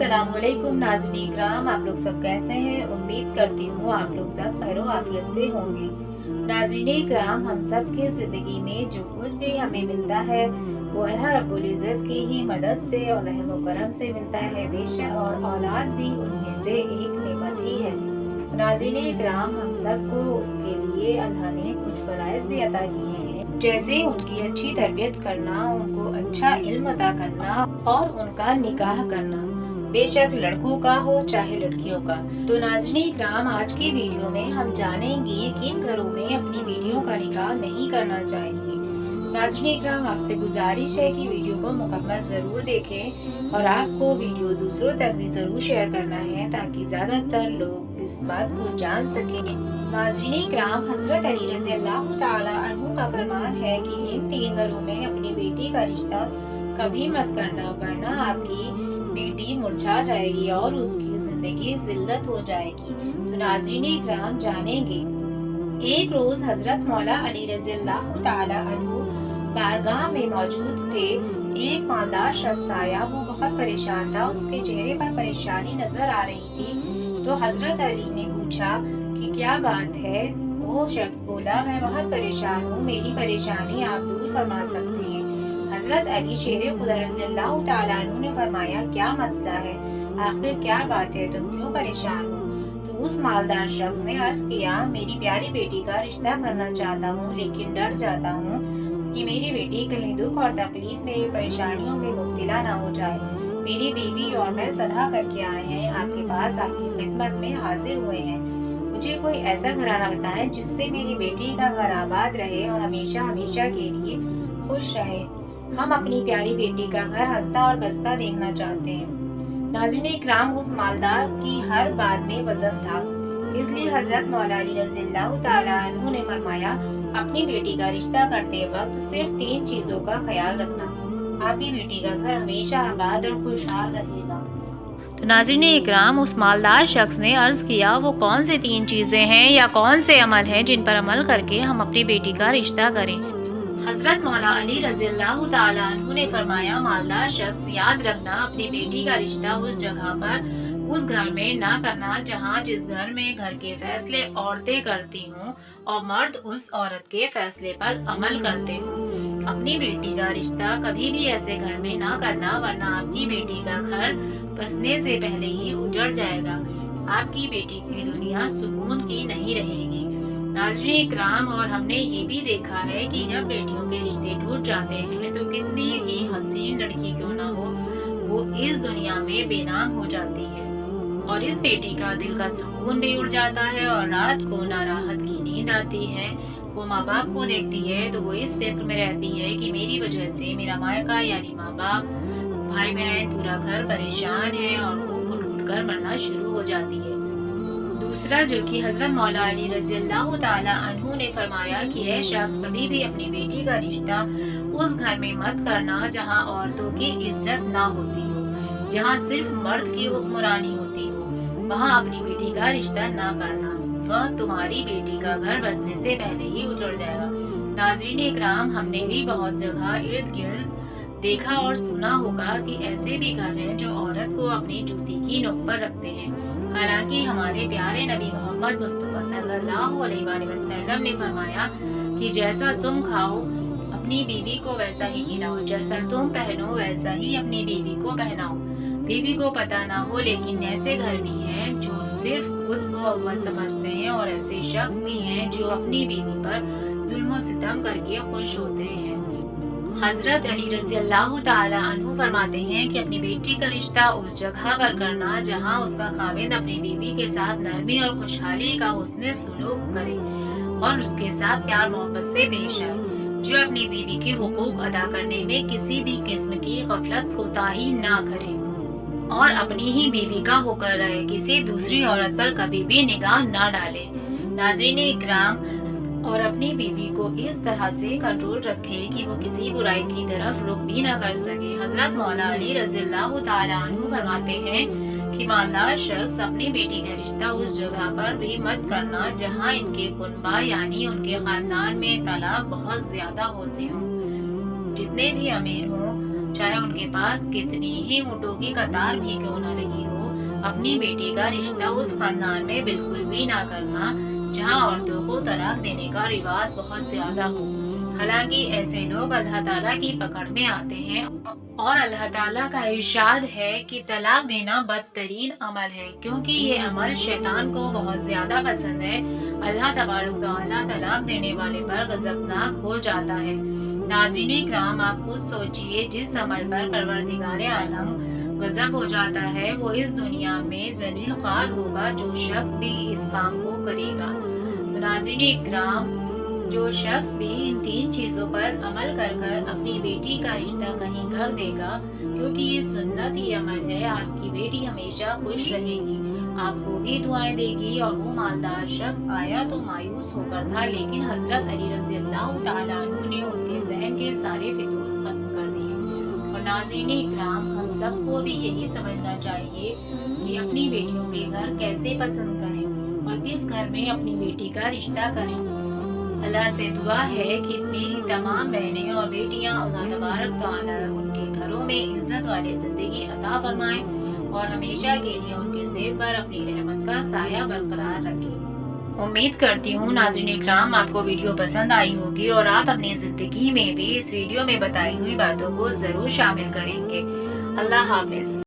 अस्सलाम वालेकुम नाज़रीन इकराम, आप लोग सब कैसे हैं। उम्मीद करती हूँ आप लोग सब खैर आफियत से होंगे। नाज़रीन इकराम, हम सब की ज़िंदगी में जो कुछ भी हमें मिलता है वो अल्लाह रब्बुल इज़्ज़त की ही मदद से और रहम व करम से मिलता है बेशक, और औलाद भी उनमें से एक नेमत ही है। नाज़रीन इकराम, हम सबको उसके लिए अल्लाह ने कुछ फ़राइज़ भी अता किए हैं, जैसे उनकी अच्छी तरबियत करना, उनको अच्छा इल्म अता करना और उनका निकाह करना, बेशक लड़कों का हो चाहे लड़कियों का। तो नाज़रीन इकराम, आज की वीडियो में हम जानेंगे किन घरों में अपनी बेटियों का निकाह नहीं करना चाहिए। नाज़रीन इकराम, आपसे गुजारिश है कि वीडियो को मुकम्मल ज़रूर देखें और आपको वीडियो दूसरों तक भी ज़रूर शेयर करना है ताकि ज़्यादातर लोग इस बात को जान सकें। नाज़रीन इकराम, हज़रत अली रज़ी अल्लाह ताला अन्हु का फरमान है कि इन 3 घरों में अपनी बेटी का रिश्ता कभी मत करना, वरना आपकी बेटी मुरझा जाएगी और उसकी जिंदगी जिल्लत हो जाएगी। तो नाज़रीन इकराम, जानेंगे। एक रोज हजरत मौला अली रज़ी अल्लाह ताला अन्हु बारगाह में मौजूद थे। एक मालदार शख्स आया, वो बहुत परेशान था, उसके चेहरे पर परेशानी नजर आ रही थी। तो हजरत अली ने पूछा कि क्या बात है। वो शख्स बोला, मैं बहुत परेशान हूँ, मेरी परेशानी आप दूर फरमा सकते हैं। हजरत अली शेर खुदा रज़ी अल्लाह ताला अन्हु ने फरमाया, क्या मसला है, आखिर क्या बात है, तुम क्यों परेशान हो। तो उस मालदार शख्स ने अर्ज किया, मेरी प्यारी बेटी का रिश्ता करना चाहता हूँ, लेकिन डर जाता हूँ कि मेरी बेटी कहीं दुख और तकलीफ में, परेशानियों में मुब्तला ना हो जाए। मेरी बीवी और मैं सलाह करके आए हैं, आपके पास आपकी खिदमत में हाजिर हुए हैं। मुझे कोई ऐसा घराना बताएं जिससे मेरी बेटी का घर आबाद रहे और हमेशा हमेशा के लिए खुश रहे। हम अपनी प्यारी बेटी का घर हंसता और बसता देखना चाहते हैं। नाज़रीन इकराम, उस मालदार की हर बात में वजन था, इसलिए हजरत मौला अली रज़ी अल्लाह ताला अन्हु ने फरमाया, अपनी बेटी का रिश्ता करते वक्त सिर्फ 3 चीजों का ख्याल रखना, आपकी बेटी का घर हमेशा आबाद और खुशहाल रहेगा। तो नाज़रीन इकराम, उस मालदार शख्स ने अर्ज किया, वो कौन से 3 चीजें हैं या कौन से अमल हैं जिन पर अमल करके हम अपनी बेटी का रिश्ता करें। हजरत मौला अली रज़ी अल्लाह ताला अन्हु ने फरमाया, मालदार शख्स, याद रखना, अपनी बेटी का रिश्ता उस जगह पर, उस घर में ना करना जहाँ जिस घर में घर के फैसले औरतें करती हों और मर्द उस औरत के फैसले पर अमल करते हों। अपनी बेटी का रिश्ता कभी भी ऐसे घर में ना करना, वरना आपकी बेटी का घर बसने से पहले ही उजड़ जाएगा। आपकी बेटी की दुनिया सुकून की नहीं रहेगी। नाज़रीन इकराम, और हमने ये भी देखा है कि जब बेटियों के रिश्ते टूट जाते हैं तो कितनी ही हसीन लड़की क्यों ना हो, वो इस दुनिया में बेनाम हो जाती है और इस बेटी का दिल का सुकून भी उड़ जाता है और रात को ना राहत की नींद आती है। वो माँ बाप को देखती है तो वो इस फिक्र में रहती है कि मेरी वजह से मेरा मायका यानी माँ बाप, भाई बहन, पूरा घर परेशान है और वो घुट घुट कर मरना शुरू हो जाती है। दूसरा, जो कि हजरत मौला अली रज़ी अल्लाह ताला अन्हु ने फरमाया कि यह शख्स कभी भी अपनी बेटी का रिश्ता उस घर में मत करना जहाँ औरतों की इज्जत ना होती हो, जहाँ सिर्फ मर्द की हुक्मरानी होती हो, वहाँ अपनी बेटी का रिश्ता ना करना, वह तुम्हारी बेटी का घर बसने से पहले ही उजड़ जाएगा। नाज़रीन इकराम, हमने भी बहुत जगह इर्द गिर्द देखा और सुना होगा कि ऐसे भी घर हैं जो औरत को अपनी जूती की नोक पर रखते हैं। हालांकि हमारे प्यारे नबी मोहम्मद मुस्तफा सल्लल्लाहु अलैहि वसल्लम ने फरमाया कि जैसा तुम खाओ अपनी बीवी को वैसा ही खिलाओ, जैसा तुम पहनो वैसा ही अपनी बीवी को पहनाओ। बीवी को पता ना हो, लेकिन ऐसे घर भी हैं जो सिर्फ खुद को अव्वल समझते हैं और ऐसे शख्स भी हैं जो अपनी बीवी पर जुल्म और सितम करके खुश होते हैं। हजरत अली रज़ी अल्लाह ताला अन्हु फरमाते हैं कि अपनी बेटी का रिश्ता उस जगह पर करना जहां उसका खाविंद अपनी बीवी के साथ नरमी और खुशहाली का हुस्न सुलूक करे और उसके साथ प्यार मोहब्बत से पेश आए, जो अपनी बीवी के हुकूक अदा करने में किसी भी किस्म की गफलत कोताही ना करे और अपनी ही बीवी का होकर रहे, किसी दूसरी औरत पर कभी भी निगाह ना डाले। नाज़रीन इकराम, और अपनी बीवी को इस तरह से कंट्रोल रखे कि वो किसी बुराई की तरफ रुख भी ना कर सके। हजरत मौला अली रज़ी अल्लाह ताला अन्हु फरमाते हैं कि मालदार शख्स अपनी बेटी का रिश्ता उस जगह पर भी मत करना जहाँ इनके कुनबा यानी उनके खानदान में तलाक बहुत ज्यादा होते हों। जितने भी अमीर हों, چاہے ان کے پاس کتنی ہی اونٹوں کی قطار بھی کیوں نہ رہی ہو، اپنی بیٹی کا رشتہ اس خاندان میں بالکل بھی نہ کرنا جہاں عورتوں کو طلاق دینے کا رواج بہت زیادہ ہو۔ حالانکہ ایسے لوگ اللہ تعالیٰ کی پکڑ میں آتے ہیں اور اللہ تعالیٰ کا ارشاد ہے کہ طلاق دینا بدترین عمل ہے، کیونکہ یہ عمل شیطان کو بہت زیادہ پسند ہے۔ اللہ تبارک و تعالیٰ طلاق دینے والے پر غضبناک ہو جاتا ہے۔ ناظرین اکرام، آپ خود سوچئے، جس عمل پر پروردگار عالم غضب ہو جاتا ہے وہ اس دنیا میں ذلیل خوار ہوگا جو شخص بھی اس کام کو کرے گا۔ ناظرین اکرام، جو شخص بھی ان 3 چیزوں پر عمل کر کر اپنی بیٹی کا رشتہ کہیں کر دے گا، کیونکہ یہ سنتی عمل ہے، آپ کی بیٹی ہمیشہ خوش رہے گی، آپ کو بھی دعائیں دے گی۔ اور وہ مالدار شخص آیا تو مایوس ہو کر تھا، لیکن حضرت علی رضی اللہ تعالیٰ عنہ نے ان کے ذہن کے سارے فتور ختم کر دیے۔ اور ناظرین اکرام، ہم سب کو بھی یہی سمجھنا چاہیے کہ اپنی بیٹیوں کے گھر کیسے پسند کریں اور کس گھر میں اپنی بیٹی کا رشتہ کریں۔ اللہ سے دعا ہے کہ میری تمام بہنیں اور بیٹیاں اللہ تبارک تعالیٰ ان کے گھروں میں عزت والی زندگی عطا فرمائیں اور ہمیشہ کے لیے ان کے سر پر اپنی رحمت کا سایہ برقرار رکھیں۔ امید کرتی ہوں ناظرین اکرام آپ کو ویڈیو پسند آئی ہوگی اور آپ اپنی زندگی میں بھی اس ویڈیو میں بتائی ہوئی باتوں کو ضرور شامل کریں گے۔ اللہ حافظ۔